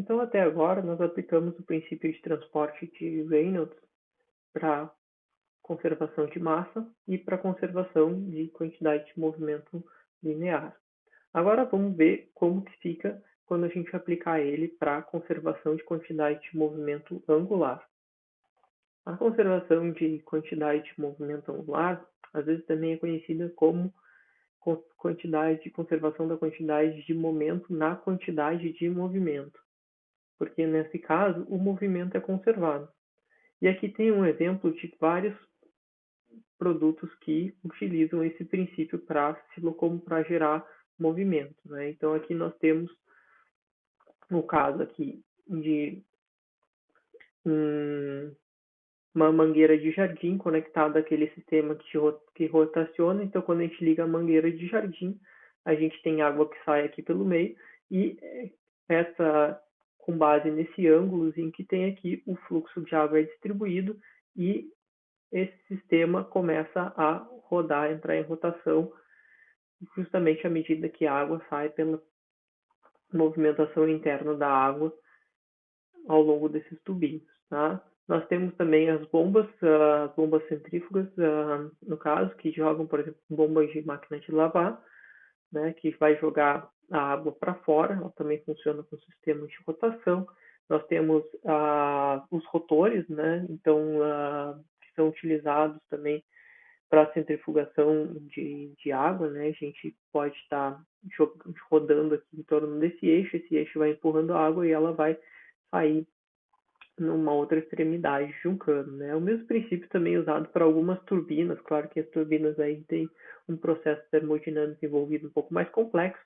Então, até agora, nós aplicamos o princípio de transporte de Reynolds para conservação de massa e para conservação de quantidade de movimento linear. Agora vamos ver como que fica quando a gente aplicar ele para conservação de quantidade de movimento angular. A conservação de quantidade de movimento angular, às vezes também é conhecida como conservação da quantidade de momento na quantidade de movimento, porque nesse caso o movimento é conservado. E aqui tem um exemplo de vários produtos que utilizam esse princípio para gerar movimento, né? Então aqui nós temos no caso aqui de uma mangueira de jardim conectada àquele sistema que rotaciona. Então quando a gente liga a mangueira de jardim, a gente tem água que sai aqui pelo meio e essa com base nesse ângulozinho que tem aqui, o fluxo de água é distribuído e esse sistema começa a rodar, entrar em rotação, justamente à medida que a água sai pela movimentação interna da água ao longo desses tubinhos, tá? Nós temos também as bombas centrífugas, no caso, que jogam, por exemplo, bombas de máquina de lavar, né, que vai jogar a água para fora, ela também funciona com sistema de rotação. Nós temos os rotores, né, então, que são utilizados também para centrifugação de água, né? A gente pode estar rodando aqui em torno desse esse eixo vai empurrando a água e ela vai sair numa outra extremidade de um cano, né? O mesmo princípio também é usado para algumas turbinas, claro que as turbinas aí têm um processo termodinâmico envolvido um pouco mais complexo,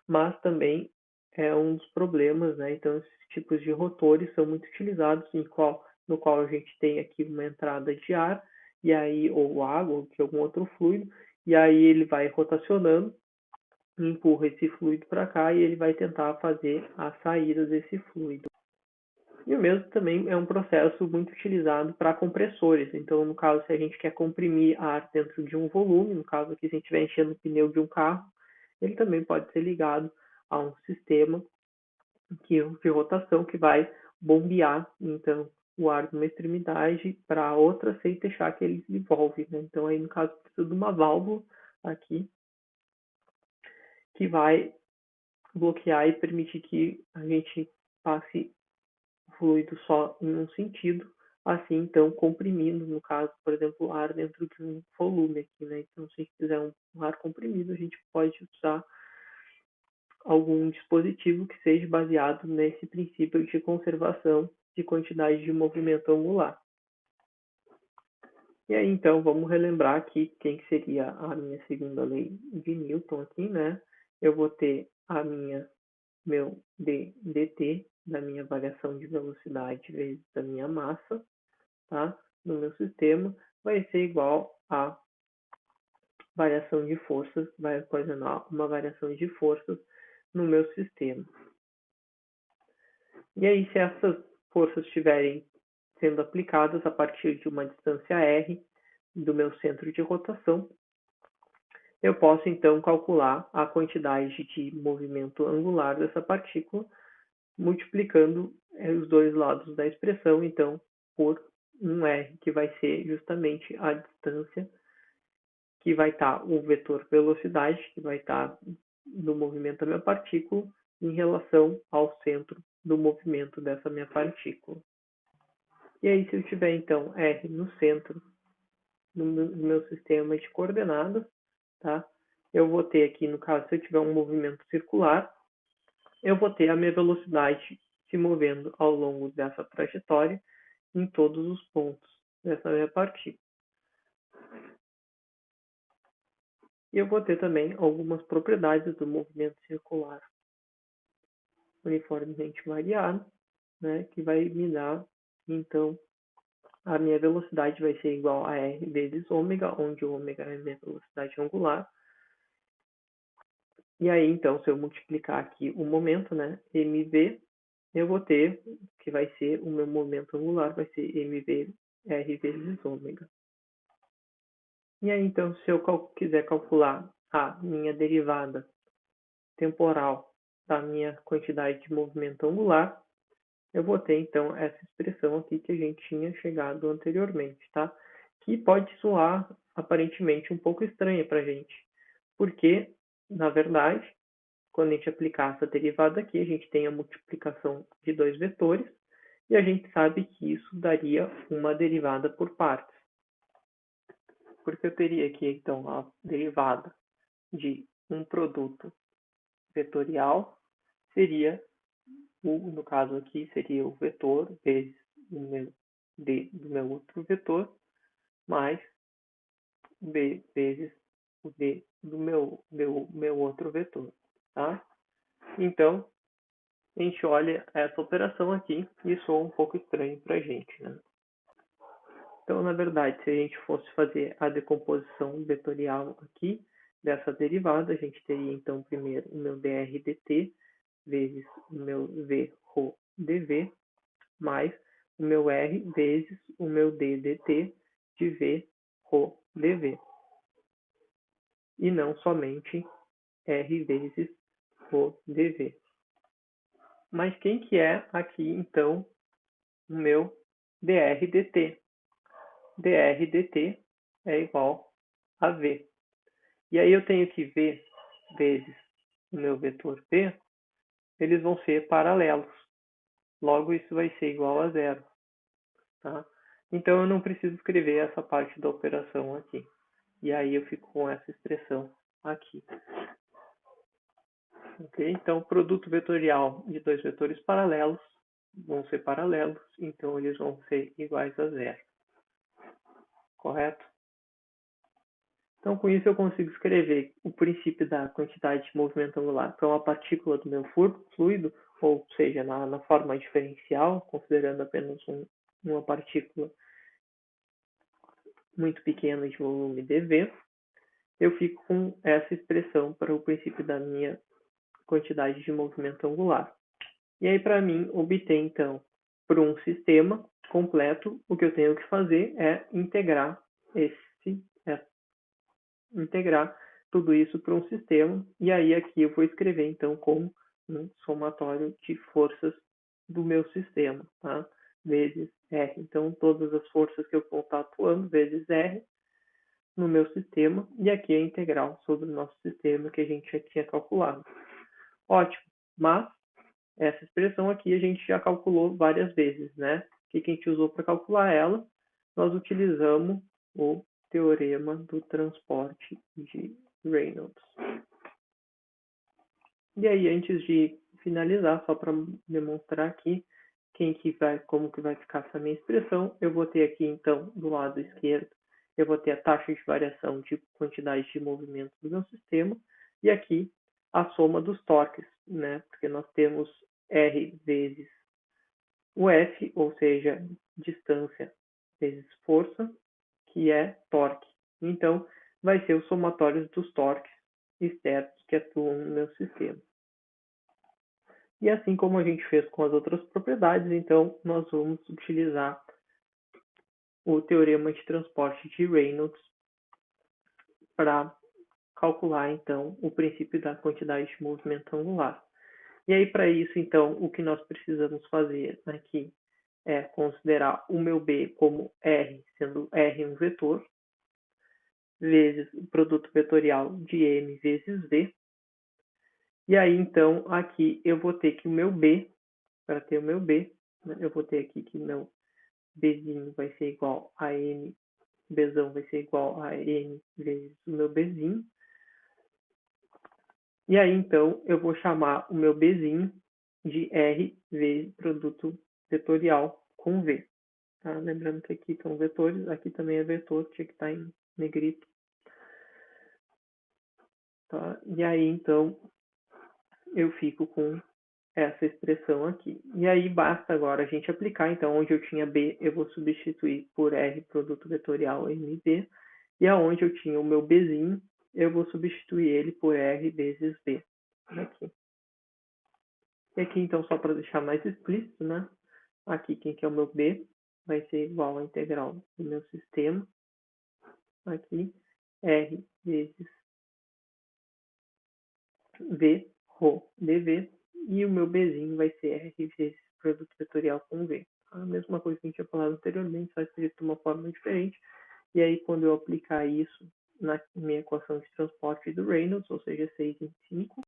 mas também é um dos problemas, né? Então esses tipos de rotores são muito utilizados no qual a gente tem aqui uma entrada de ar e aí ou água ou de algum outro fluido e aí ele vai rotacionando, empurra esse fluido para cá e ele vai tentar fazer a saída desse fluido. E o mesmo também é um processo muito utilizado para compressores. Então, no caso, se a gente quer comprimir ar dentro de um volume, no caso aqui, se a gente estiver enchendo o pneu de um carro, ele também pode ser ligado a um sistema de rotação que vai bombear, então, o ar de uma extremidade para a outra sem deixar que ele se desenvolve, né? Então, aí, no caso, precisa de uma válvula aqui que vai bloquear e permitir que a gente passe fluido só em um sentido, assim, então, comprimindo, no caso, por exemplo, o ar dentro de um volume aqui, né? Então, se a gente quiser um ar comprimido, a gente pode usar algum dispositivo que seja baseado nesse princípio de conservação de quantidade de movimento angular. E aí, então, vamos relembrar aqui quem que seria a minha segunda lei de Newton aqui, né? Eu vou ter meu dt, da minha variação de velocidade vezes da minha massa, tá? No meu sistema, vai ser igual a variação de forças, vai ocasionar uma variação de forças no meu sistema. E aí, se essas forças estiverem sendo aplicadas a partir de uma distância r do meu centro de rotação, eu posso então calcular a quantidade de movimento angular dessa partícula, multiplicando os dois lados da expressão, então, por um r, que vai ser justamente a distância que vai estar o vetor velocidade, que vai estar no movimento da minha partícula, em relação ao centro do movimento dessa minha partícula. E aí, se eu tiver, então, R no centro do meu sistema de coordenadas, tá? Eu vou ter aqui, no caso, se eu tiver um movimento circular, eu vou ter a minha velocidade se movendo ao longo dessa trajetória em todos os pontos dessa minha partícula. E eu vou ter também algumas propriedades do movimento circular uniformemente variado, né, que vai me dar, então, a minha velocidade vai ser igual a R vezes ômega, onde o ômega é a minha velocidade angular. E aí, então, se eu multiplicar aqui o momento, né, mv, eu vou ter, que vai ser o meu momento angular, vai ser mv R vezes ômega. E aí, então, se eu quiser calcular a minha derivada temporal da minha quantidade de movimento angular, eu vou ter então essa expressão aqui que a gente tinha chegado anteriormente, tá? Que pode soar aparentemente um pouco estranha para a gente, porque, na verdade, quando a gente aplicar essa derivada aqui, a gente tem a multiplicação de dois vetores, e a gente sabe que isso daria uma derivada por partes. Porque eu teria aqui, então, a derivada de um produto vetorial seria, no caso aqui, seria o vetor vezes o meu d do meu outro vetor, mais b vezes o d do meu outro vetor, tá? Então, a gente olha essa operação aqui e soa um pouco estranho para a gente, né? Então, na verdade, se a gente fosse fazer a decomposição vetorial aqui dessa derivada, a gente teria então primeiro o meu dr dt vezes o meu v rho dv mais o meu r vezes o meu d dt de v rho dv. E não somente r vezes rho dv. Mas quem que é aqui, então, o meu dr dt? Dr dt é igual a v. E aí eu tenho que v vezes o meu vetor p, eles vão ser paralelos. Logo, isso vai ser igual a zero. Tá? Então, eu não preciso escrever essa parte da operação aqui. E aí eu fico com essa expressão aqui. Okay? Então, produto vetorial de dois vetores paralelos vão ser paralelos, então eles vão ser iguais a zero. Correto? Então, com isso, eu consigo escrever o princípio da quantidade de movimento angular para uma partícula do meu fluido, ou seja, na forma diferencial, considerando apenas uma partícula muito pequena de volume dV, eu fico com essa expressão para o princípio da minha quantidade de movimento angular. E aí, para mim, obter, então, para um sistema completo, o que eu tenho que fazer é integrar tudo isso para um sistema, e aí aqui eu vou escrever, então, como um somatório de forças do meu sistema, tá? Vezes R. Então, todas as forças que eu vou estar atuando, vezes R, no meu sistema, e aqui a integral sobre o nosso sistema que a gente já tinha calculado. Ótimo, mas essa expressão aqui a gente já calculou várias vezes, né? O que a gente usou para calcular ela? Nós utilizamos o teorema do transporte de Reynolds. E aí, antes de finalizar, só para demonstrar aqui como que vai ficar essa minha expressão, eu vou ter aqui, então, do lado esquerdo, eu vou ter a taxa de variação de quantidade de movimento do meu sistema, e aqui a soma dos torques, né? Porque nós temos R vezes o F, ou seja, distância vezes força, que é torque. Então, vai ser o somatório dos torques externos que atuam no meu sistema. E assim como a gente fez com as outras propriedades, então nós vamos utilizar o teorema de transporte de Reynolds para calcular então o princípio da quantidade de movimento angular. E aí para isso então o que nós precisamos fazer aqui é considerar o meu B como R, sendo R um vetor, vezes o produto vetorial de M vezes V. E aí, então, aqui eu vou ter que o meu B, para ter o meu B, né, eu vou ter aqui que meu Bzinho vai ser igual a N, Bzão vai ser igual a N vezes o meu Bzinho. E aí, então, eu vou chamar o meu Bzinho de R vezes produto vetorial com V. Tá? Lembrando que aqui são vetores, aqui também é vetor, tinha que estar em negrito. Tá? E aí, então, eu fico com essa expressão aqui. E aí basta agora a gente aplicar, então, onde eu tinha B, eu vou substituir por R, produto vetorial MB, e aonde eu tinha o meu Bzinho, eu vou substituir ele por R vezes B. Aqui. E aqui, então, só para deixar mais explícito, né? Aqui, quem que é o meu B, vai ser igual à integral do meu sistema. Aqui, R vezes V, rho, dV, e o meu Bzinho vai ser R vezes produto vetorial com V. A mesma coisa que a gente tinha falado anteriormente, só escrito de uma forma diferente. E aí, quando eu aplicar isso na minha equação de transporte do Reynolds, ou seja, 6 em 5,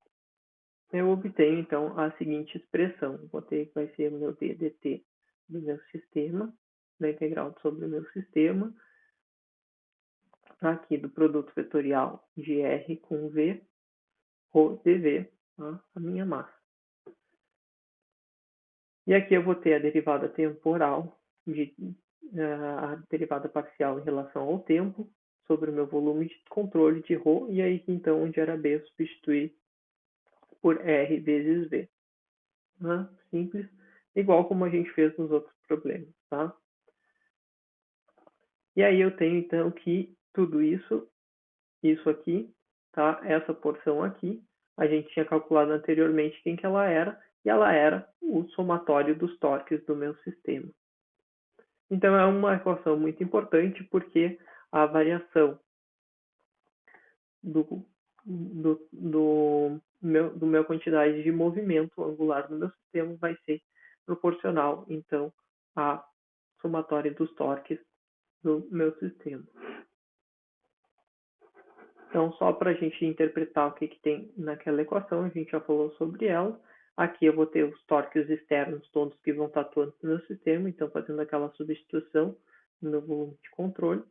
eu obtenho, então, a seguinte expressão. Vou ter que vai ser o meu d dt do meu sistema, da integral sobre o meu sistema, aqui do produto vetorial de R com V, ou dV, tá? A minha massa. E aqui eu vou ter a derivada temporal, a derivada parcial em relação ao tempo, sobre o meu volume de controle de ρ, e aí então onde era B eu substituir por R vezes V. Tá? Simples, igual como a gente fez nos outros problemas. Tá? E aí eu tenho então que tudo isso aqui, tá? Essa porção aqui, a gente tinha calculado anteriormente quem que ela era, e ela era o somatório dos torques do meu sistema. Então é uma equação muito importante porque a variação do meu quantidade de movimento angular do meu sistema vai ser proporcional, então, à somatória dos torques do meu sistema. Então, só para a gente interpretar o que tem naquela equação, a gente já falou sobre ela. Aqui eu vou ter os torques externos todos que vão estar atuando no meu sistema, então fazendo aquela substituição no meu volume de controle.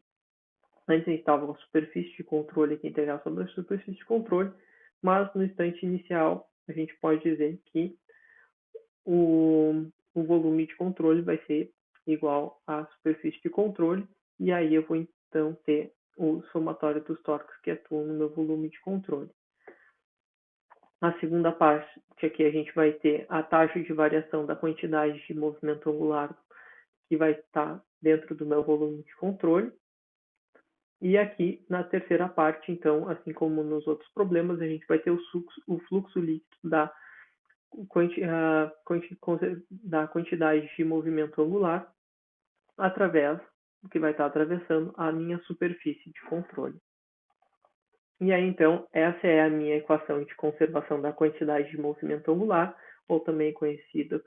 Antes a gente estava com a superfície de controle aqui integral sobre a superfície de controle, mas no instante inicial a gente pode dizer que o volume de controle vai ser igual à superfície de controle, e aí eu vou então ter o somatório dos torques que atuam no meu volume de controle. Na segunda parte, que aqui a gente vai ter a taxa de variação da quantidade de movimento angular que vai estar dentro do meu volume de controle. E aqui, na terceira parte, então, assim como nos outros problemas, a gente vai ter o fluxo líquido da quantidade de movimento angular através do que vai estar atravessando a minha superfície de controle. E aí, então, essa é a minha equação de conservação da quantidade de movimento angular, ou também conhecida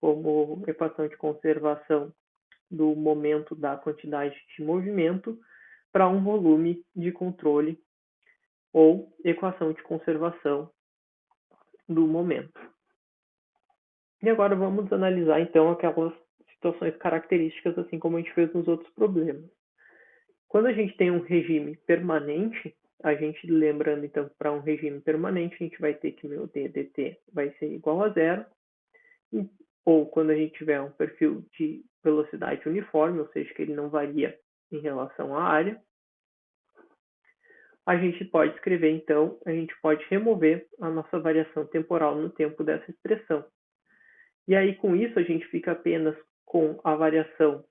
como equação de conservação do momento da quantidade de movimento para um volume de controle, ou equação de conservação do momento. E agora vamos analisar, então, aquelas situações características, assim como a gente fez nos outros problemas. Quando a gente tem um regime permanente, a gente, lembrando, então, para um regime permanente, a gente vai ter que o meu d dt vai ser igual a zero, ou quando a gente tiver um perfil de velocidade uniforme, ou seja, que ele não varia em relação à área, a gente pode escrever, então, a gente pode remover a nossa variação temporal no tempo dessa expressão. E aí, com isso, a gente fica apenas com a variação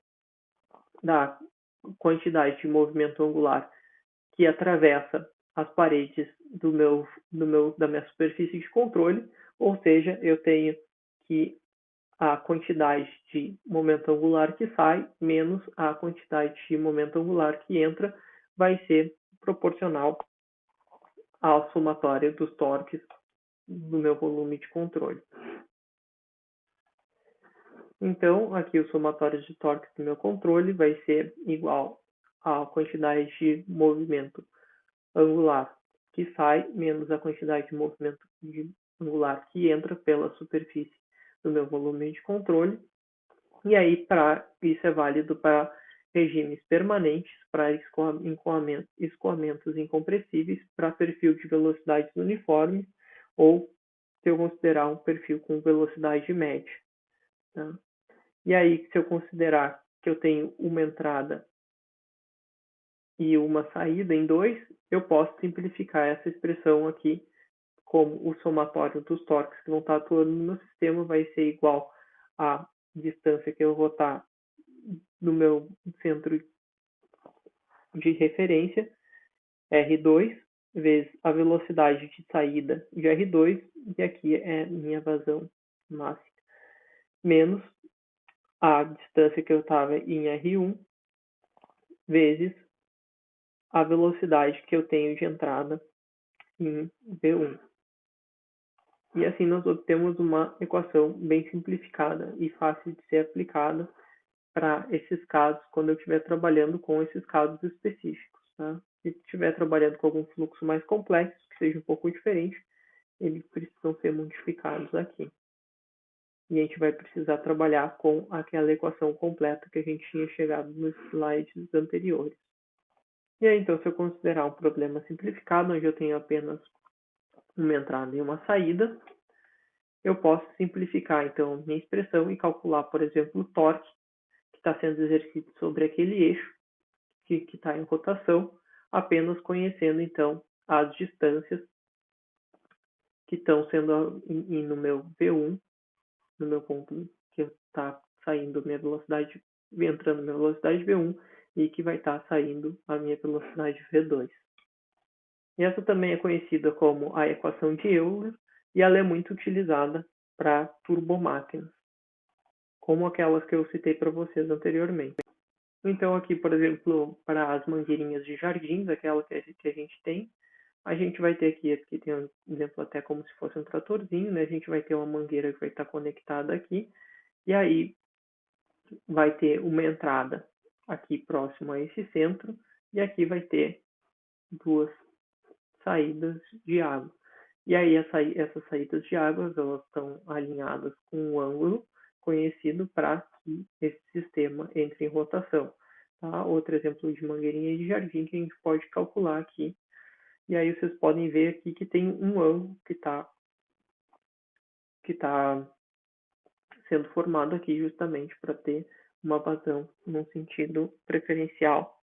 da quantidade de movimento angular que atravessa as paredes da minha superfície de controle, ou seja, eu tenho que a quantidade de momento angular que sai menos a quantidade de momento angular que entra vai ser proporcional à somatória dos torques do meu volume de controle. Então, aqui o somatório de torques do meu controle vai ser igual à quantidade de movimento angular que sai menos a quantidade de movimento angular que entra pela superfície do meu volume de controle. E aí, isso é válido para regimes permanentes, para escoamentos incompressíveis, para perfil de velocidades uniformes, ou se eu considerar um perfil com velocidade média. Tá? E aí, se eu considerar que eu tenho uma entrada e uma saída em 2, eu posso simplificar essa expressão aqui como o somatório dos torques que vão estar atuando no meu sistema vai ser igual à distância que eu vou estar no meu centro de referência, R2, vezes a velocidade de saída de R2, e aqui é minha vazão máxima, menos a distância que eu estava em R1, vezes a velocidade que eu tenho de entrada em V1. E assim nós obtemos uma equação bem simplificada e fácil de ser aplicada para esses casos, quando eu estiver trabalhando com esses casos específicos. Tá? Se estiver trabalhando com algum fluxo mais complexo, que seja um pouco diferente, eles precisam ser modificados aqui. E a gente vai precisar trabalhar com aquela equação completa que a gente tinha chegado nos slides anteriores. E aí, então, se eu considerar um problema simplificado, onde eu tenho apenas uma entrada e uma saída, eu posso simplificar, então, minha expressão e calcular, por exemplo, o torque que está sendo exercido sobre aquele eixo que está em rotação, apenas conhecendo, então, as distâncias que estão sendo no meu V1, no meu ponto que está saindo minha velocidade, entrando minha velocidade V1 e que vai estar saindo a minha velocidade V2. E essa também é conhecida como a equação de Euler e ela é muito utilizada para turbomáquinas, como aquelas que eu citei para vocês anteriormente. Então aqui, por exemplo, para as mangueirinhas de jardins, aquela que a gente tem, a gente vai ter aqui tem um exemplo até como se fosse um tratorzinho, né? A gente vai ter uma mangueira que vai estar conectada aqui, e aí vai ter uma entrada aqui próximo a esse centro, e aqui vai ter duas saídas de água. E aí essas saídas de água elas estão alinhadas com um ângulo conhecido para que esse sistema entre em rotação. Tá? Outro exemplo de mangueirinha de jardim que a gente pode calcular aqui. E aí vocês podem ver aqui que tem um ângulo que tá sendo formado aqui justamente para ter uma vazão num sentido preferencial.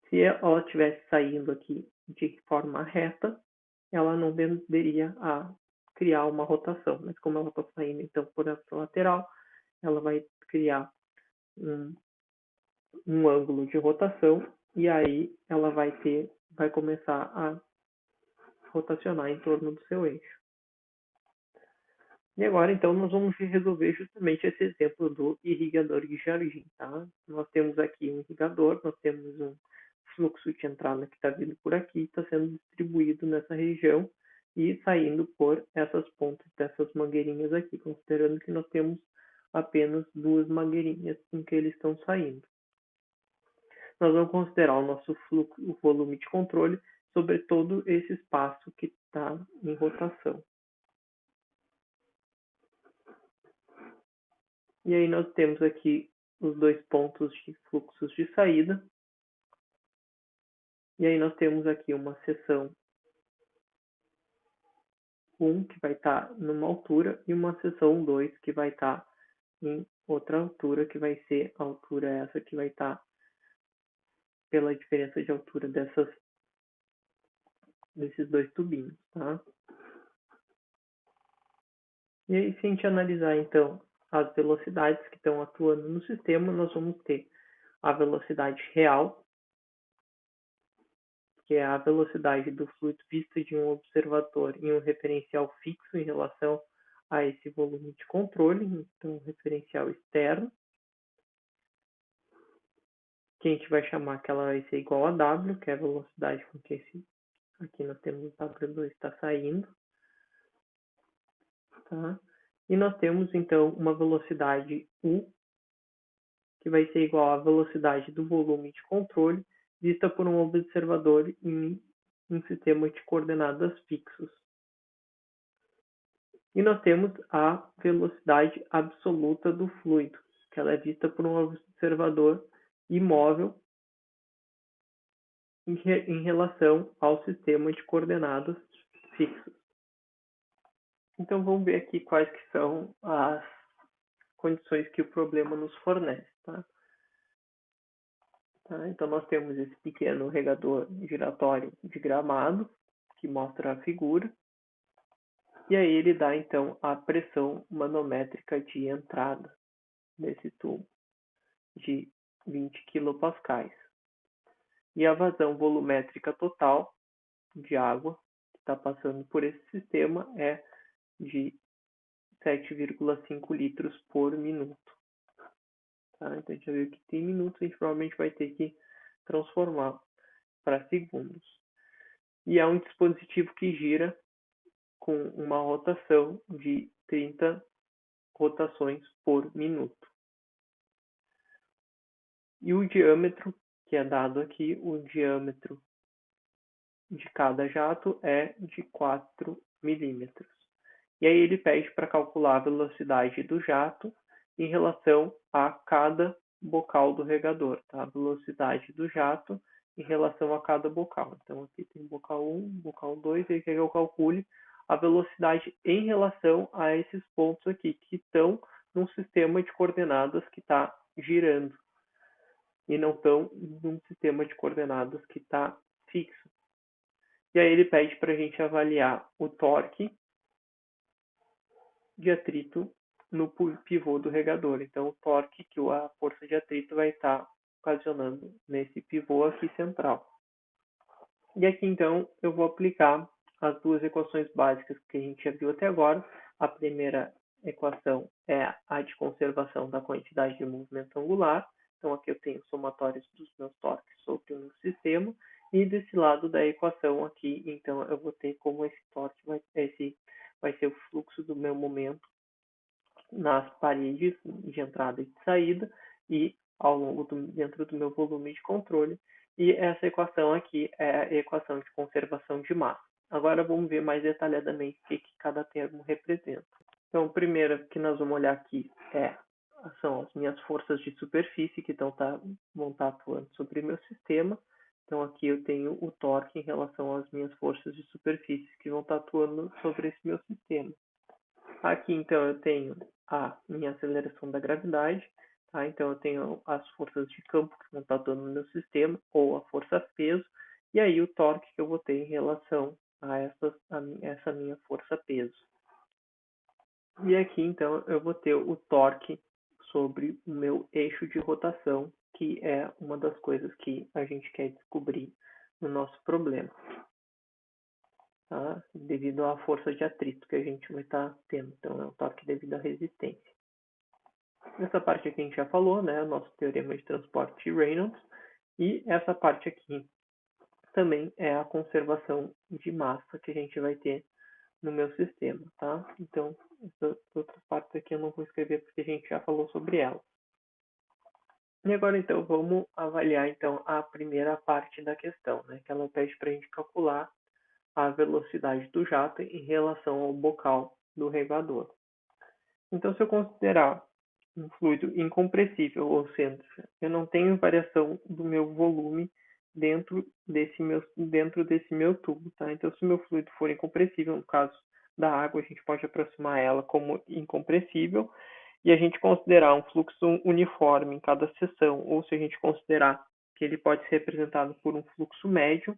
Se ela estivesse saindo aqui de forma reta, ela não tenderia a criar uma rotação, mas como ela está saindo então por essa lateral, ela vai criar um ângulo de rotação e aí ela vai começar a rotacionar em torno do seu eixo. E agora, então, nós vamos resolver justamente esse exemplo do irrigador de jardim, tá? Nós temos aqui um irrigador, nós temos um fluxo de entrada que está vindo por aqui, está sendo distribuído nessa região e saindo por essas pontas dessas mangueirinhas aqui, considerando que nós temos apenas duas mangueirinhas em que eles estão saindo. Nós vamos considerar o nosso fluxo, o volume de controle sobre todo esse espaço que está em rotação. E aí nós temos aqui os dois pontos de fluxos de saída. E aí nós temos aqui uma seção 1 que vai estar numa altura e uma seção 2 que vai estar em outra altura, que vai ser a altura essa que vai estar pela diferença de altura desses dois tubinhos, tá? E aí se a gente analisar então as velocidades que estão atuando no sistema, nós vamos ter a velocidade real, que é a velocidade do fluido vista de um observador em um referencial fixo em relação a esse volume de controle, então um referencial externo, que a gente vai chamar que ela vai ser igual a W, que é a velocidade com que aqui nós temos o W2 está saindo, tá? E nós temos então uma velocidade U, que vai ser igual à velocidade do volume de controle vista por um observador em um sistema de coordenadas fixos. E nós temos a velocidade absoluta do fluido, que ela é vista por um observador imóvel em relação ao sistema de coordenadas fixos. Então vamos ver aqui quais que são as condições que o problema nos fornece. Tá? Então nós temos esse pequeno regador giratório de gramado, que mostra a figura. E aí ele dá então a pressão manométrica de entrada desse tubo de 20 kPa. E a vazão volumétrica total de água que está passando por esse sistema é de 7,5 litros por minuto. Tá? Então a gente já viu que tem minutos, a gente provavelmente vai ter que transformar para segundos. E é um dispositivo que gira com uma rotação de 30 rotações por minuto. E o diâmetro que é dado aqui, o diâmetro de cada jato é de 4 milímetros. E aí ele pede para calcular a velocidade do jato em relação a cada bocal do regador, tá? A velocidade do jato em relação a cada bocal. Então aqui tem bocal 1, bocal 2, aí quer que eu calcule a velocidade em relação a esses pontos aqui, que estão num sistema de coordenadas que está girando e não estão num sistema de coordenadas que está fixo. E aí ele pede para a gente avaliar o torque de atrito no pivô do regador. Então, o torque que a força de atrito vai estar ocasionando nesse pivô aqui central. E aqui, então, eu vou aplicar as duas equações básicas que a gente já viu até agora. A primeira equação é a de conservação da quantidade de movimento angular. Então, aqui eu tenho somatórios dos meus torques sobre o meu sistema. E desse lado da equação aqui, então, eu vou ter como esse torque vai ser o fluxo do meu momento nas paredes de entrada e de saída e ao longo dentro do meu volume de controle. E essa equação aqui é a equação de conservação de massa. Agora vamos ver mais detalhadamente o que cada termo representa. Então, a primeira que nós vamos olhar aqui são as minhas forças de superfície que vão estar atuando sobre o meu sistema. Então, aqui eu tenho o torque em relação às minhas forças de superfície que vão estar atuando sobre esse meu sistema. Aqui, então, eu tenho a minha aceleração da gravidade, tá? Então, eu tenho as forças de campo que vão estar atuando no meu sistema, ou a força-peso, e aí o torque que eu vou ter em relação a essa minha força-peso. E aqui, então, eu vou ter o torque sobre o meu eixo de rotação, que é uma das coisas que a gente quer descobrir no nosso problema. Tá? Devido à força de atrito que a gente vai estar tendo. Então, é o torque devido à resistência. Essa parte aqui a gente já falou, né? O nosso teorema de transporte de Reynolds. E essa parte aqui também é a conservação de massa que a gente vai ter no meu sistema, tá? Então, essas outras partes aqui eu não vou escrever porque a gente já falou sobre elas. E agora, então, vamos avaliar então a primeira parte da questão, né? Que ela pede para a gente calcular a velocidade do jato em relação ao bocal do regador. Então, se eu considerar um fluido incompressível, ou seja, eu não tenho variação do meu volume dentro desse meu tubo, tá? Então, se o meu fluido for incompressível, no caso da água, a gente pode aproximar ela como incompressível, e a gente considerar um fluxo uniforme em cada seção, ou se a gente considerar que ele pode ser representado por um fluxo médio,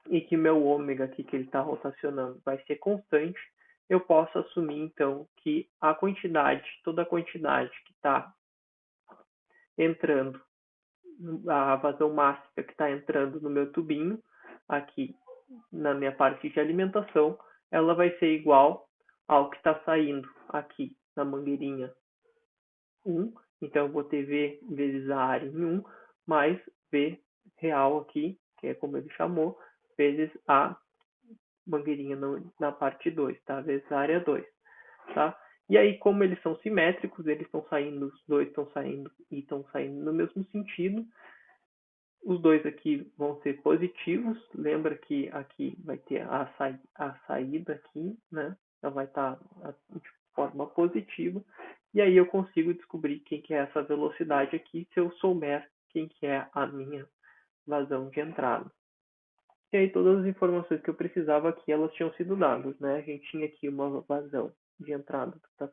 e que meu ômega aqui que ele está rotacionando vai ser constante, eu posso assumir então que toda a quantidade que está entrando, a vazão máxima que está entrando no meu tubinho, aqui na minha parte de alimentação, ela vai ser igual ao que está saindo aqui na mangueirinha 1. Então eu vou ter V vezes a área em 1, mais V real aqui, que é como ele chamou, vezes a mangueirinha na parte 2, tá? Vezes a área 2, tá? E aí, como eles são simétricos, eles estão saindo, os dois estão saindo no mesmo sentido. Os dois aqui vão ser positivos. Lembra que aqui vai ter a saída aqui, né? Ela vai estar de forma positiva. E aí eu consigo descobrir quem que é essa velocidade aqui se eu souber quem que é a minha vazão de entrada. E aí todas as informações que eu precisava aqui, elas tinham sido dadas, né? A gente tinha aqui uma vazão de entrada que está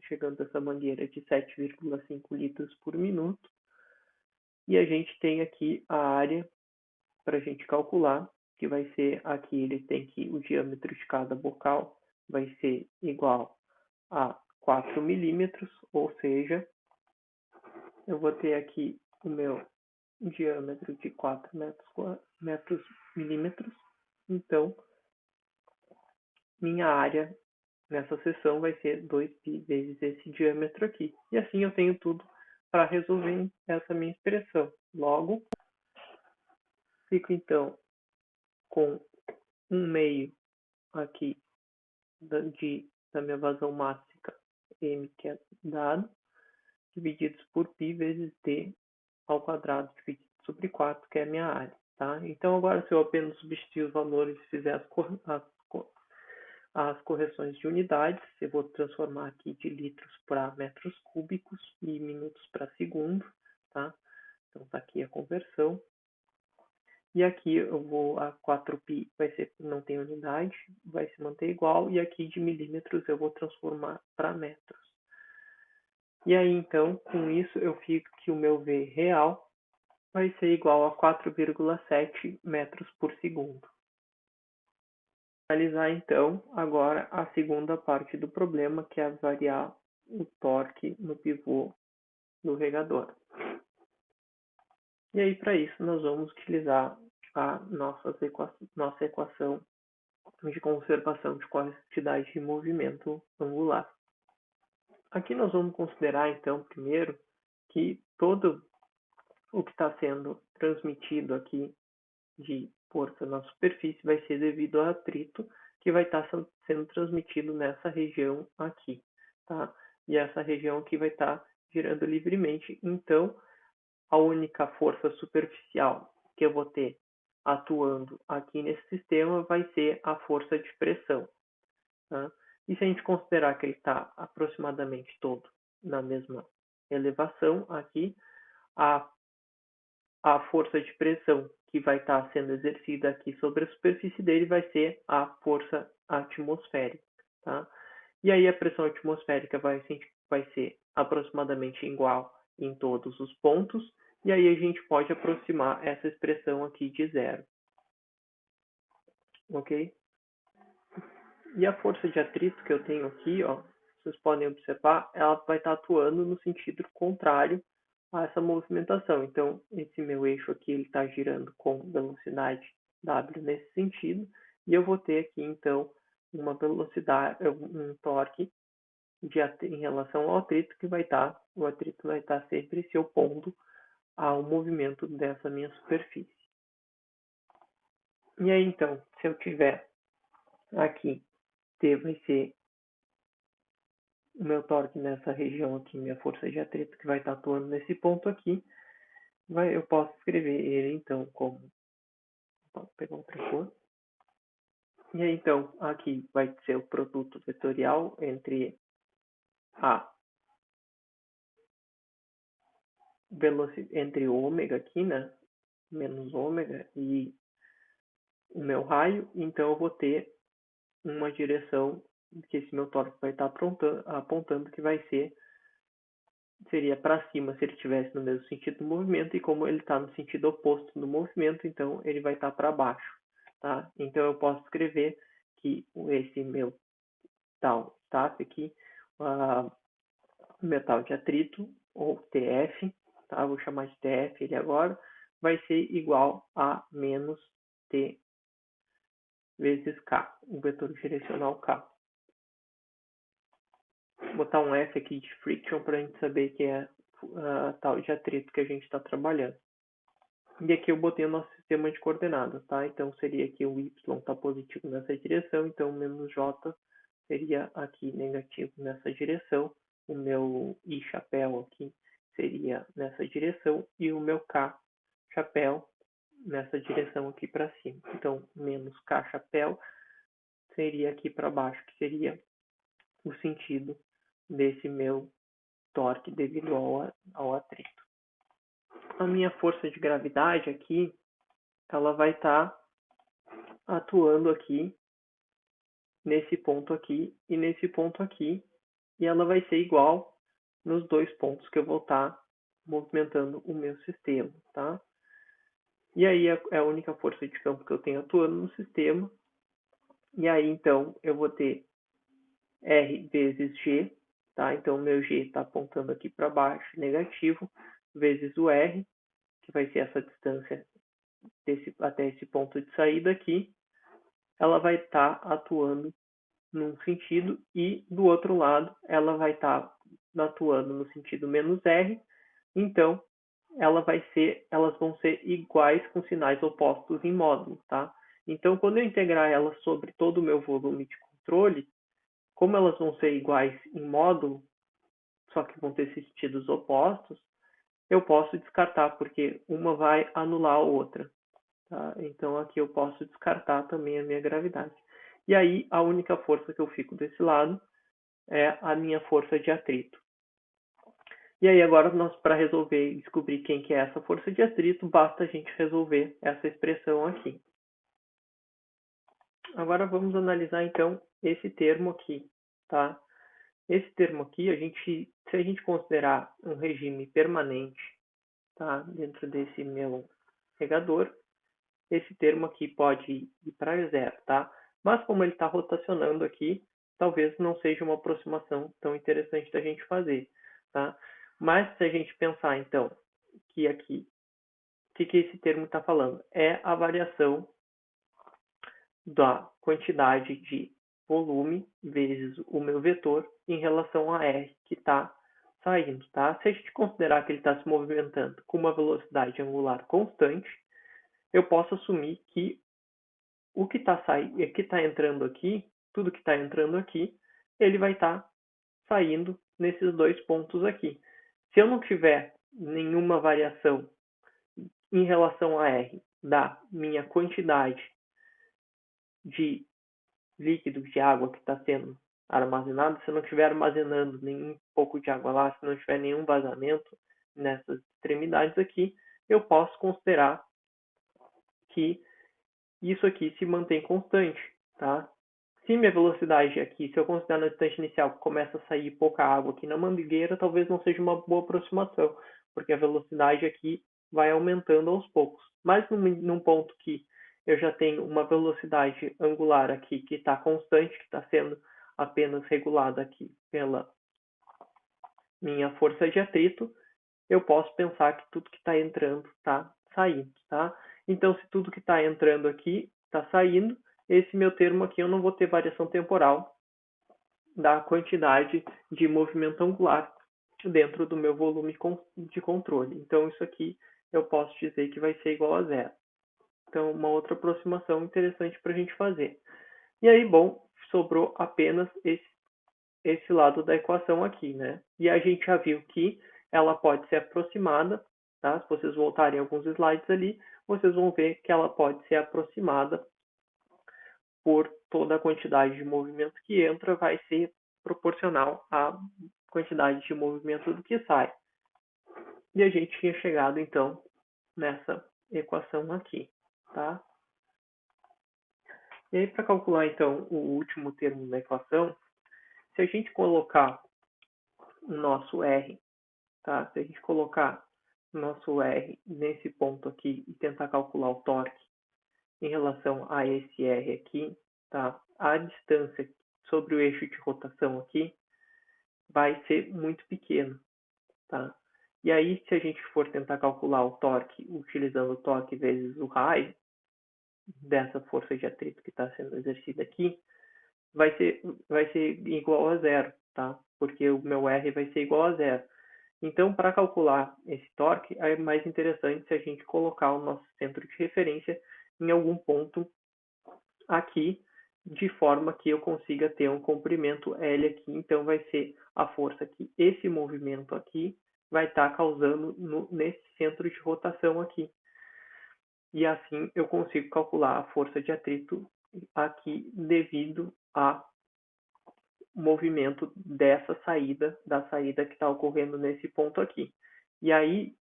chegando dessa mangueira de 7,5 litros por minuto. E a gente tem aqui a área para a gente calcular, que vai ser aqui, ele tem que o diâmetro de cada bocal vai ser igual a 4 milímetros, ou seja, eu vou ter aqui o meu diâmetro de 4 milímetros. Então, minha área nessa seção vai ser 2π vezes esse diâmetro aqui. E assim eu tenho tudo para resolver essa minha expressão. Logo, fico então com 1/2 aqui da minha vazão máxima M, que é dado, divididos por π vezes d ao quadrado dividido sobre 4, que é a minha área. Tá? Então, agora, se eu apenas substituir os valores e fizer as correções de unidades, eu vou transformar aqui de litros para metros cúbicos e minutos para segundo. Tá? Então, está aqui a conversão. E aqui eu vou, a 4π vai ser, não tem unidade, vai se manter igual, e aqui de milímetros eu vou transformar para metros. E aí, então, com isso, eu fico que o meu V real vai ser igual a 4,7 metros por segundo. Vou analisar, então, agora a segunda parte do problema, que é variar o torque no pivô do regador. E aí, para isso, nós vamos utilizar a nossa equação de conservação de quantidade de movimento angular. Aqui nós vamos considerar, então, primeiro, que todo o que está sendo transmitido aqui de força na superfície vai ser devido ao atrito que vai estar sendo transmitido nessa região aqui, tá? E essa região aqui vai estar girando livremente. Então, a única força superficial que eu vou ter atuando aqui nesse sistema vai ser a força de pressão. Tá? E se a gente considerar que ele está aproximadamente todo na mesma elevação aqui, a força de pressão que vai estar sendo exercida aqui sobre a superfície dele vai ser a força atmosférica. Tá? E aí a pressão atmosférica vai ser aproximadamente igual em todos os pontos, e aí a gente pode aproximar essa expressão aqui de zero. Ok? E a força de atrito que eu tenho aqui, ó, vocês podem observar, ela vai estar atuando no sentido contrário a essa movimentação. Então, esse meu eixo aqui ele está girando com velocidade W nesse sentido, e eu vou ter aqui, então, uma velocidade, um torque em relação ao atrito que o atrito vai estar sempre se opondo ao movimento dessa minha superfície. E aí, então, se eu tiver aqui, T vai ser o meu torque nessa região aqui, minha força de atrito que vai estar atuando nesse ponto aqui, eu posso escrever ele então como, vou pegar outra cor, e aí então aqui vai ser o produto vetorial entre entre ômega aqui, né, menos ômega e o meu raio, então eu vou ter uma direção que esse meu torque vai estar apontando que seria para cima se ele estivesse no mesmo sentido do movimento, e como ele está no sentido oposto do movimento, então ele vai estar para baixo. Tá? Então eu posso escrever que esse meu tal TAF aqui, metal de atrito, ou TF, tá? Vou chamar de TF ele agora, vai ser igual a menos T vezes K, o vetor direcional K. Vou botar um F aqui de friction para a gente saber que é a tal de atrito que a gente está trabalhando. E aqui eu botei o nosso sistema de coordenadas, tá? Então seria que o Y está positivo nessa direção, então o menos J seria aqui negativo nessa direção, o meu I chapéu aqui seria nessa direção, e o meu K chapéu nessa direção aqui para cima. Então, menos K chapéu seria aqui para baixo, que seria o sentido desse meu torque devido ao atrito. A minha força de gravidade aqui, ela vai estar atuando aqui, nesse ponto aqui e nesse ponto aqui, e ela vai ser igual nos dois pontos que eu vou estar movimentando o meu sistema, tá? E aí é a única força de campo que eu tenho atuando no sistema, e aí então eu vou ter R vezes G, tá? Então o meu G está apontando aqui para baixo, negativo, vezes o R, que vai ser essa distância até esse ponto de saída aqui, ela vai estar atuando num sentido, e do outro lado ela vai estar atuando no sentido menos R, então elas vão ser iguais com sinais opostos em módulo, tá? Então, quando eu integrar elas sobre todo o meu volume de controle, como elas vão ser iguais em módulo, só que vão ter sentidos opostos, eu posso descartar, porque uma vai anular a outra. Tá? Então, aqui eu posso descartar também a minha gravidade. E aí, a única força que eu fico desse lado é a minha força de atrito. E aí, agora, para resolver e descobrir quem que é essa força de atrito, basta a gente resolver essa expressão aqui. Agora, vamos analisar, então, esse termo aqui. Tá? Esse termo aqui, se a gente considerar um regime permanente, tá, dentro desse meu regador, esse termo aqui pode ir para zero, tá? Mas como ele está rotacionando aqui, talvez não seja uma aproximação tão interessante da gente fazer, tá? Mas se a gente pensar, então, que aqui, o que esse termo está falando? É a variação da quantidade de volume vezes o meu vetor em relação a R que está saindo, tá? Se a gente considerar que ele está se movimentando com uma velocidade angular constante, eu posso assumir que o que está entrando aqui, tudo que está entrando aqui, ele vai estar saindo nesses dois pontos aqui. Se eu não tiver nenhuma variação em relação a R da minha quantidade de líquido, de água que está sendo armazenado, se eu não estiver armazenando nenhum pouco de água lá, se não tiver nenhum vazamento nessas extremidades aqui, eu posso considerar que isso aqui se mantém constante, tá? Se minha velocidade aqui, se eu considerar no instante inicial que começa a sair pouca água aqui na mangueira, talvez não seja uma boa aproximação, porque a velocidade aqui vai aumentando aos poucos. Mas num ponto que eu já tenho uma velocidade angular aqui que está constante, que está sendo apenas regulada aqui pela minha força de atrito, eu posso pensar que tudo que está entrando está saindo, tá? Então, se tudo que está entrando aqui está saindo, esse meu termo aqui eu não vou ter variação temporal da quantidade de movimento angular dentro do meu volume de controle. Então, isso aqui eu posso dizer que vai ser igual a zero. Então, uma outra aproximação interessante para a gente fazer. E aí, bom, sobrou apenas esse lado da equação aqui, né? E a gente já viu que ela pode ser aproximada, tá? Se vocês voltarem alguns slides ali, vocês vão ver que ela pode ser aproximada por toda a quantidade de movimento que entra, vai ser proporcional à quantidade de movimento do que sai. E a gente tinha chegado, então, nessa equação aqui, tá? E aí, para calcular, então, o último termo da equação, se a gente colocar o nosso R, tá? Se a gente colocar o nosso R nesse ponto aqui e tentar calcular o torque em relação a esse R aqui, tá? A distância sobre o eixo de rotação aqui vai ser muito pequena, tá? E aí, se a gente for tentar calcular o torque utilizando o torque vezes o raio dessa força de atrito que está sendo exercida aqui, vai ser igual a zero, tá? Porque o meu R vai ser igual a zero. Então, para calcular esse torque, é mais interessante se a gente colocar o nosso centro de referência em algum ponto aqui, de forma que eu consiga ter um comprimento L aqui. Então, vai ser a força que esse movimento aqui vai estar causando nesse centro de rotação aqui. E assim eu consigo calcular a força de atrito aqui devido ao movimento dessa saída, da saída que está ocorrendo nesse ponto aqui. E aí,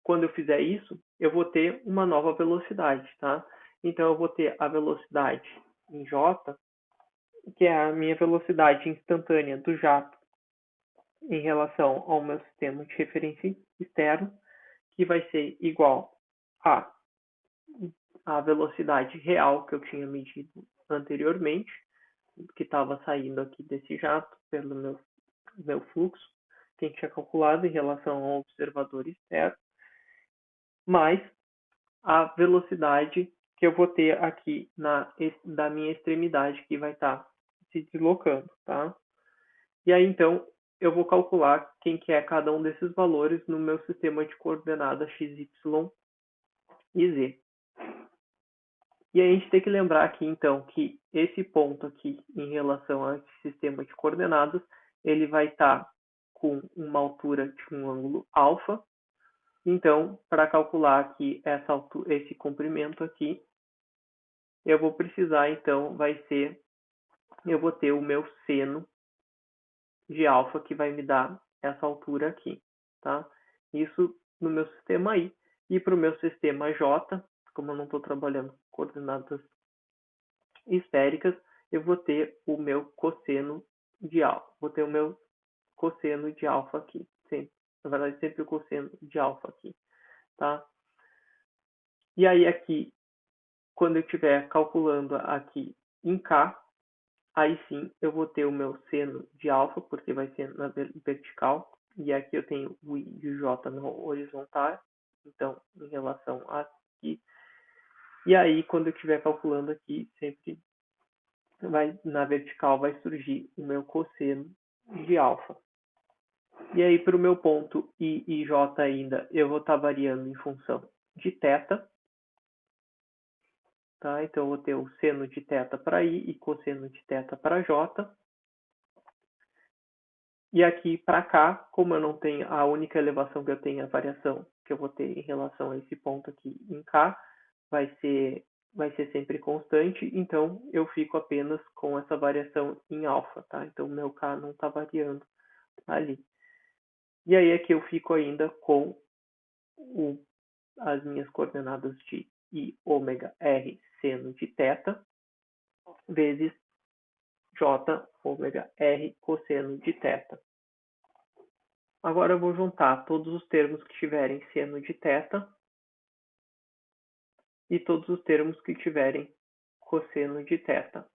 quando eu fizer isso, eu vou ter uma nova velocidade, tá? Então, eu vou ter a velocidade em J, que é a minha velocidade instantânea do jato em relação ao meu sistema de referência externo, que vai ser igual a velocidade real que eu tinha medido anteriormente, que estava saindo aqui desse jato pelo meu fluxo, que a gente tinha calculado em relação ao observador externo, mais a velocidade que eu vou ter aqui da minha extremidade que vai estar se deslocando, tá? E aí, então, eu vou calcular quem que é cada um desses valores no meu sistema de coordenadas x, y e z. E a gente tem que lembrar aqui, então, que esse ponto aqui, em relação a esse sistema de coordenadas, ele vai estar com uma altura de um ângulo alfa. Então, para calcular aqui esse comprimento aqui, eu vou precisar, então, eu vou ter o meu seno de alfa que vai me dar essa altura aqui, tá? Isso no meu sistema I. E para o meu sistema J, como eu não estou trabalhando com coordenadas esféricas, eu vou ter o meu cosseno de alfa. Vou ter o meu cosseno de alfa aqui. Sempre. Na verdade, sempre o cosseno de alfa aqui, tá? E aí aqui, quando eu estiver calculando aqui em K, aí sim eu vou ter o meu seno de alfa, porque vai ser na vertical. E aqui eu tenho o I de J no horizontal. Então, em relação a aqui. E aí, quando eu estiver calculando aqui, sempre na vertical vai surgir o meu cosseno de alfa. E aí, para o meu ponto I e J ainda, eu vou estar variando em função de θ. Tá? Então, eu vou ter o seno de θ para I e cosseno de θ para J. E aqui para cá, como eu não tenho a única elevação que eu tenho, a variação que eu vou ter em relação a esse ponto aqui em K, vai ser sempre constante, então eu fico apenas com essa variação em alfa, tá? Então o meu K não está variando ali. E aí aqui eu fico ainda com as minhas coordenadas de I ômega R seno de θ vezes J ômega R cosseno de θ. Agora eu vou juntar todos os termos que tiverem seno de θ e todos os termos que tiverem cosseno de θ.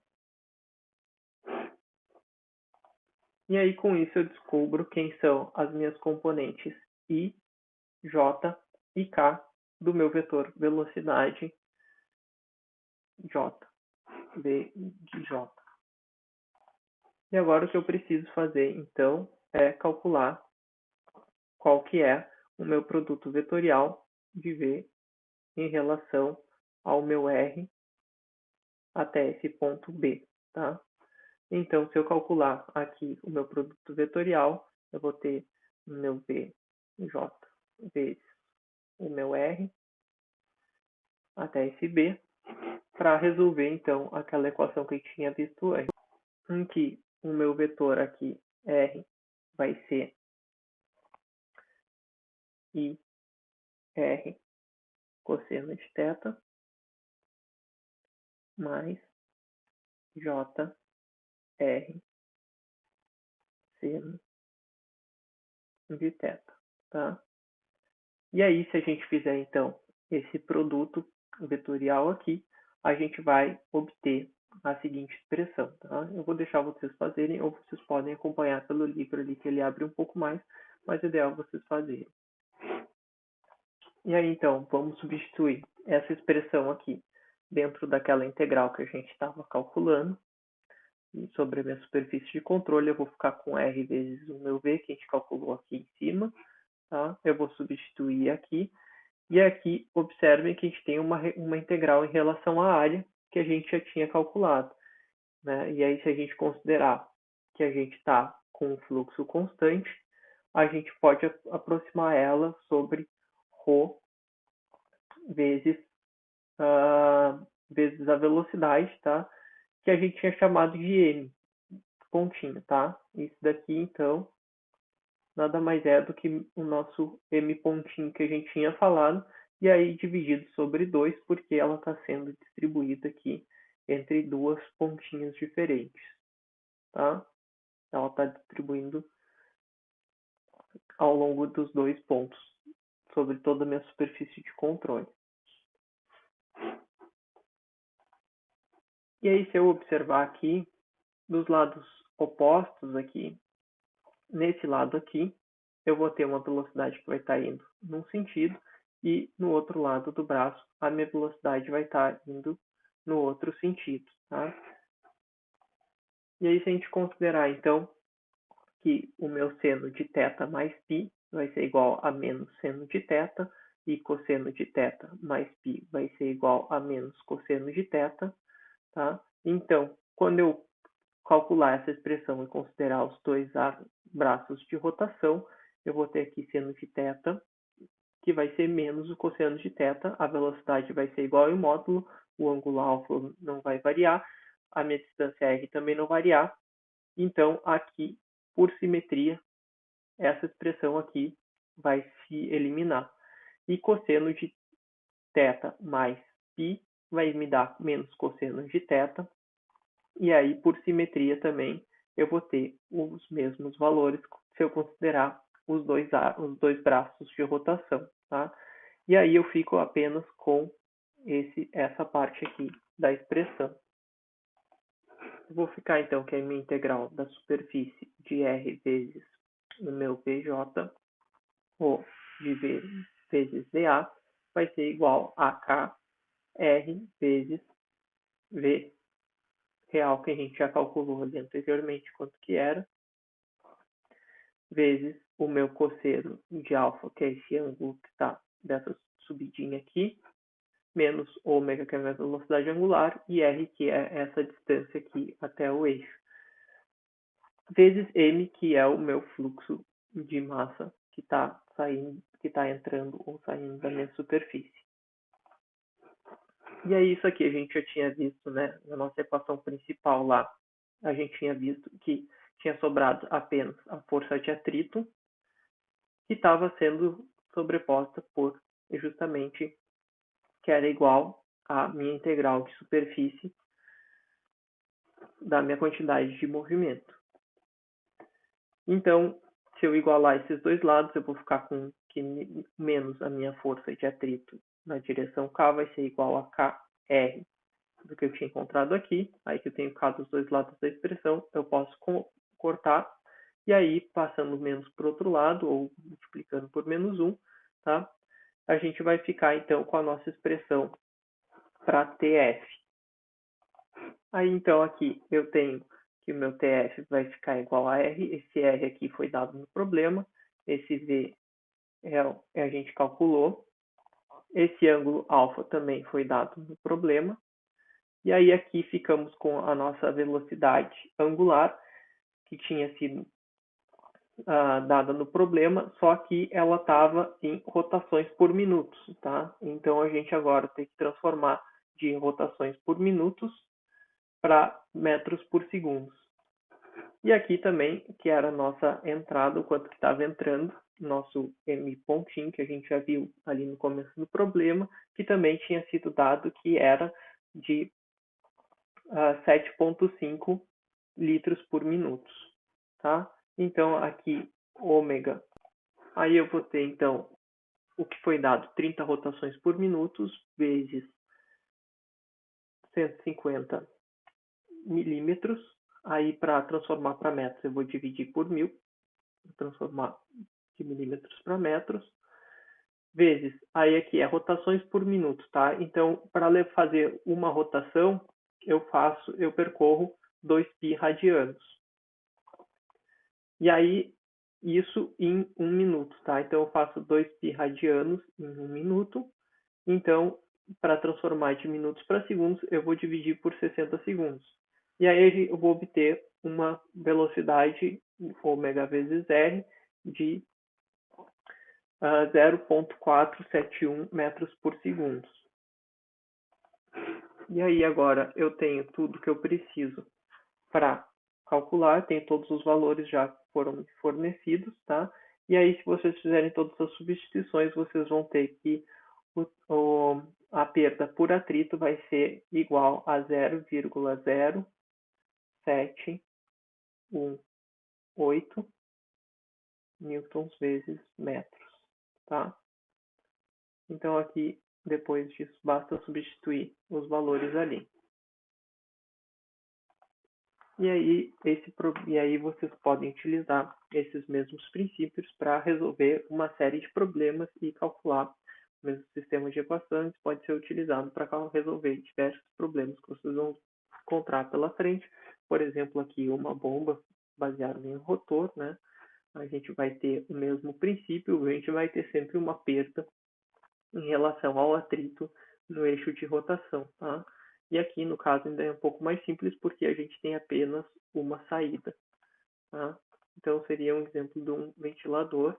E aí, com isso, eu descubro quem são as minhas componentes I, J e K do meu vetor velocidade J, V de J. E agora o que eu preciso fazer, então, é calcular qual que é o meu produto vetorial de V em relação ao meu R até esse ponto B, tá? Então, se eu calcular aqui o meu produto vetorial, eu vou ter o meu VJ vezes o meu R até esse B, para resolver, então, aquela equação que eu tinha visto antes, em que o meu vetor aqui, R, vai ser IR cosseno de θ mais JR seno de θ, tá? E aí, se a gente fizer, então, esse produto vetorial aqui, a gente vai obter a seguinte expressão, tá? Eu vou deixar vocês fazerem, ou vocês podem acompanhar pelo livro ali, que ele abre um pouco mais, mas o ideal é vocês fazerem. E aí, então, vamos substituir essa expressão aqui dentro daquela integral que a gente estava calculando. E sobre a minha superfície de controle, eu vou ficar com R vezes o meu V, que a gente calculou aqui em cima. Tá? Eu vou substituir aqui. E aqui, observem que a gente tem uma integral em relação à área que a gente já tinha calculado. Né? E aí, se a gente considerar que a gente está com um fluxo constante, a gente pode aproximar ela sobre ρ vezes, vezes a velocidade, tá? Que a gente tinha chamado de m, pontinho, tá? Isso daqui, então, nada mais é do que o nosso m pontinho que a gente tinha falado, e aí dividido sobre 2, porque ela está sendo distribuída aqui entre duas pontinhas diferentes, tá? Ela está distribuindo ao longo dos dois pontos, sobre toda a minha superfície de controle. E aí, se eu observar aqui, dos lados opostos aqui, nesse lado aqui, eu vou ter uma velocidade que vai estar indo num sentido, e no outro lado do braço, a minha velocidade vai estar indo no outro sentido, tá? E aí, se a gente considerar, então, que o meu seno de θ mais π vai ser igual a menos seno de θ, e cosseno de θ mais π vai ser igual a menos cosseno de θ, tá? Então, quando eu calcular essa expressão e considerar os dois braços de rotação, eu vou ter aqui seno de θ, que vai ser menos o cosseno de θ, a velocidade vai ser igual ao módulo, o ângulo alfa não vai variar, a minha distância r também não variar, então aqui, por simetria, essa expressão aqui vai se eliminar. E cosseno de θ mais π vai me dar menos cosseno de θ, e aí por simetria também eu vou ter os mesmos valores se eu considerar os dois braços de rotação, tá? E aí eu fico apenas com essa parte aqui da expressão. Eu vou ficar então que a minha integral da superfície de R vezes o meu PJ, ou de V vezes dA, vai ser igual a KR vezes V real, que a gente já calculou ali anteriormente quanto que era, vezes o meu cosseno de alfa, que é esse ângulo que está dessa subidinha aqui, menos ômega, que é a minha velocidade angular, e R, que é essa distância aqui até o eixo, vezes M, que é o meu fluxo de massa que está saindo, que está entrando ou saindo da minha superfície. E aí isso aqui a gente já tinha visto, né, na nossa equação principal lá, a gente tinha visto que tinha sobrado apenas a força de atrito, que estava sendo sobreposta por justamente que era igual à minha integral de superfície da minha quantidade de movimento. Então, se eu igualar esses dois lados, eu vou ficar com que menos a minha força de atrito na direção K vai ser igual a KR do que eu tinha encontrado aqui. Aí que eu tenho K dos dois lados da expressão, eu posso cortar. E aí, passando menos para o outro lado, ou multiplicando por menos 1, tá? A gente vai ficar, então, com a nossa expressão para TF. Aí, então, aqui eu tenho que o meu TF vai ficar igual a R. Esse R aqui foi dado no problema. Esse V a gente calculou. Esse ângulo alfa também foi dado no problema. E aí aqui ficamos com a nossa velocidade angular, que tinha sido dada no problema, só que ela estava em rotações por minutos, tá? Então a gente agora tem que transformar de rotações por minutos para metros por segundo. E aqui também, que era a nossa entrada, o quanto que estava entrando, nosso M pontinho, que a gente já viu ali no começo do problema, que também tinha sido dado que era de 7,5 litros por minuto, tá? Então, aqui, ômega, aí eu vou ter, então, o que foi dado, 30 rotações por minuto, vezes 150 milímetros. Aí, para transformar para metros, eu vou dividir por 1000, transformar de milímetros para metros, vezes, aí aqui é rotações por minuto, tá? Então, para fazer uma rotação, eu percorro 2π radianos. E aí, isso em 1 minuto, tá? Então, eu faço 2π radianos em 1 minuto. Então, para transformar de minutos para segundos, eu vou dividir por 60 segundos. E aí, eu vou obter uma velocidade, ômega vezes R, de 0,471 metros por segundo. E aí, agora, eu tenho tudo que eu preciso para calcular, tem todos os valores já foram fornecidos, tá? E aí, se vocês fizerem todas as substituições, vocês vão ter que a perda por atrito vai ser igual a 0,0718 newtons vezes metros, tá? Então, aqui, depois disso, basta substituir os valores ali. E aí vocês podem utilizar esses mesmos princípios para resolver uma série de problemas e calcular o mesmo sistema de equações pode ser utilizado para resolver diversos problemas que vocês vão encontrar pela frente. Por exemplo, aqui uma bomba baseada em um rotor, né? A gente vai ter o mesmo princípio, a gente vai ter sempre uma perda em relação ao atrito no eixo de rotação, tá? E aqui, no caso, ainda é um pouco mais simples, porque a gente tem apenas uma saída, tá? Então, seria um exemplo de um ventilador,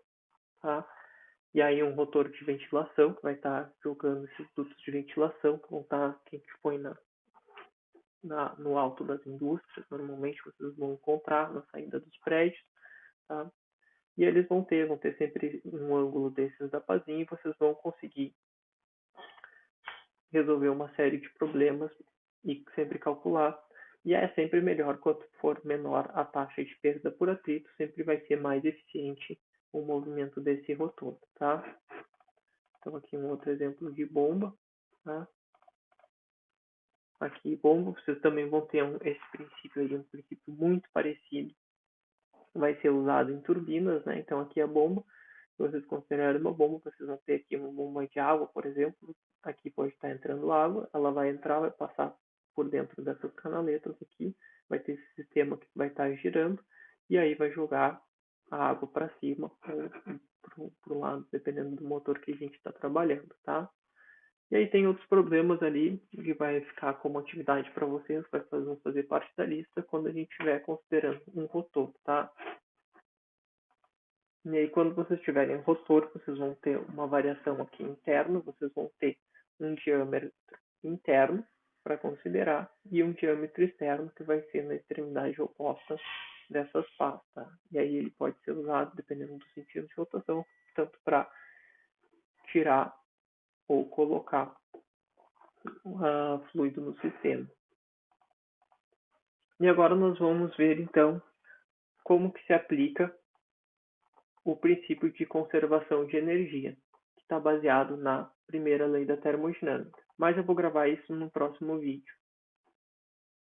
tá? E aí um rotor de ventilação, que vai estar jogando esses dutos de ventilação, que vão estar, que a gente põe no alto das indústrias, normalmente vocês vão encontrar na saída dos prédios, tá? E eles vão ter sempre um ângulo desses da pazinha e vocês vão conseguir resolver uma série de problemas e sempre calcular. E é sempre melhor, quanto for menor a taxa de perda por atrito, sempre vai ser mais eficiente o movimento desse rotor, tá? Então aqui um outro exemplo de bomba, tá? Aqui bomba, vocês também vão ter esse princípio aí, um princípio muito parecido, vai ser usado em turbinas, né? Então aqui a bomba, se vocês considerarem uma bomba, vocês vão ter aqui uma bomba de água, por exemplo, aqui pode estar entrando água, ela vai entrar, vai passar por dentro dessas canaletas aqui, vai ter esse sistema que vai estar girando, e aí vai jogar a água para cima ou para o lado, dependendo do motor que a gente está trabalhando, tá? E aí tem outros problemas ali que vai ficar como atividade para vocês, vão fazer parte da lista quando a gente estiver considerando um rotor, tá? E aí quando vocês tiverem um rotor, vocês vão ter uma variação aqui interna, vocês vão ter um diâmetro interno para considerar e um diâmetro externo que vai ser na extremidade oposta dessas pás, tá? E aí ele pode ser usado, dependendo do sentido de rotação, tanto para tirar ou colocar fluido no sistema. E agora nós vamos ver então como que se aplica o princípio de conservação de energia, que está baseado na primeira lei da termodinâmica. Mas eu vou gravar isso no próximo vídeo.